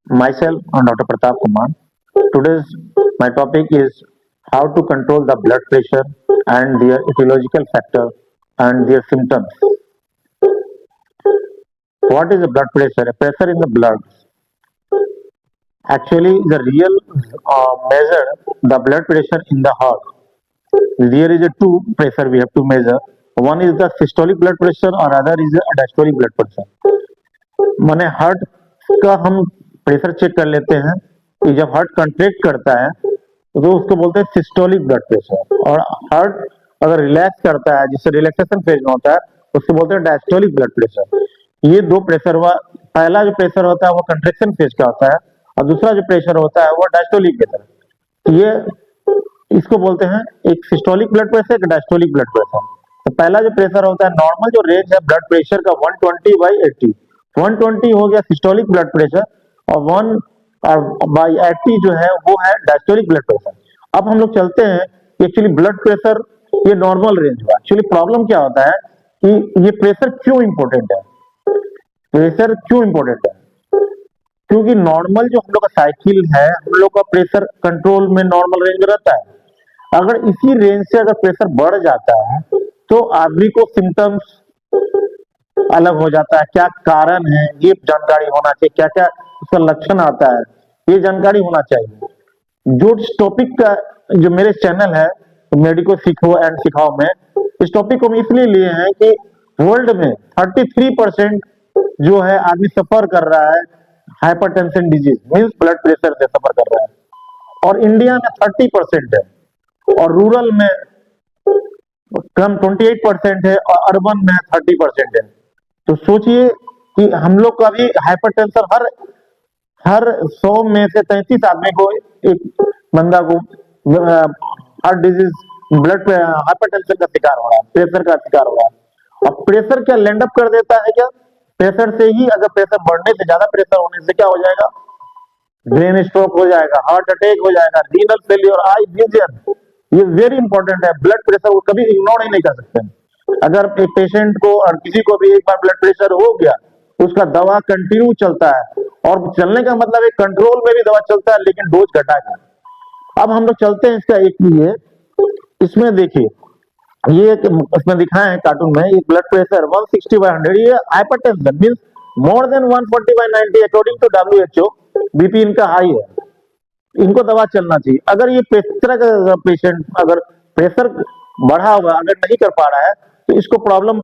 Myself, Dr. Pratap Kumar. Today's my topic is how to control the blood pressure and their etiological factor and their symptoms. What is the blood pressure? A pressure in the blood. Actually, the real measure the blood pressure in the heart. There is a two pressure we have to measure. One is the systolic blood pressure or other is the diastolic blood pressure. माने heart का हम pressure check कर लेते हैं कि जब heart contract करता है तो उसको बोलते हैं सिस्टोलिक ब्लड प्रेशर, और हार्ट अगर रिलैक्स करता है जिससे रिलैक्सेशन फेज में होता है उसको बोलते हैं डायस्टोलिक ब्लड प्रेशर। ये दो प्रेशर हुआ। पहला जो प्रेशर होता है वो कंट्रैक्शन फेज का होता है और दूसरा जो प्रेशर होता है वो डायस्टोलिक प्रेशर। ये इसको बोलते हैं एक सिस्टोलिक ब्लड प्रेशर, एक डायस्टोलिक ब्लड प्रेशर। तो पहला जो प्रेशर होता है, नॉर्मल जो रेंज है ब्लड प्रेशर का 120/80, 120 हो गया सिस्टोलिक ब्लड प्रेशर और 1/80 जो है वो है डायस्टोलिक ब्लड प्रेशर। अब हम लोग चलते हैं कि एक्चुअली ब्लड प्रेशर ये नॉर्मल रेंज हुआ। एक्चुअली प्रॉब्लम क्या होता है कि ये प्रेशर क्यों इंपॉर्टेंट है? प्रेशर क्यों इंपॉर्टेंट है? क्योंकि नॉर्मल जो हम लोग का साइकिल है, हम लोग का प्रेशर कंट्रोल में नॉर्मल रेंज में रहता है। अगर इसी रेंज से अगर प्रेशर बढ़ जाता है तो आदमी को सिम्टम्स अलग हो जाता है। क्या कारण है ये जानकारी होना चाहिए, क्या क्या उसका लक्षण आता है ये जानकारी होना चाहिए। जो टॉपिक का जो मेरे चैनल है मेडिको सीखो एंड सिखाओ में, इस टॉपिक को हम इसलिए लिए हैं कि वर्ल्ड में 33% जो है आदमी सफर कर रहा है hypertension disease means blood pressure से सफर कर रहा है, और इंडिया में 30% है और रूरल में कम 28% है और अर्बन में 30% है। तो सोचिए कि हम लोग का भी हाइपरटेंशन हर 100 में से 33 आदमी को एक बंदा को हार्ट डिजीज ब्लड हाइपरटेंशन का शिकार हो रहा है, प्रेशर का शिकार हो रहा है। अब प्रेशर क्या लैंड अप कर देता है क्या? प्रेशर से ही अगर प्रेशर बढ़ने से, ज्यादा प्रेशर होने से क्या हो जाएगा? ब्रेन स्ट्रोक हो जाएगा, हार्ट अटैक हो जाएगा, रीनल फेलियर, आई विजन। ये वेरी इंपॉर्टेंट है। ब्लड प्रेशर को कभी इग्नोर ही नहीं कर सकते। अगर एक पेशेंट को और किसी को भी एक बार ब्लड प्रेशर हो गया उसका दवा कंटिन्यू चलता है, और चलने का मतलब एक कंट्रोल में भी दवा चलता है लेकिन डोज घटा के। अब हम लोग चलते हैं इसका एक ये इसमें देखिए, ये इसमें दिखाए हैं कार्टून में, एक ब्लड प्रेशर 160/100, ये hypertension means more than 140/90 according to WHO। BP इनका हाई है, इनको दवा चलना चाहिए। अगर ये प्रेशर का पेशेंट अगर प्रेशर बढ़ा हुआ अगर नहीं कर पा रहा है तो इसको प्रॉब्लम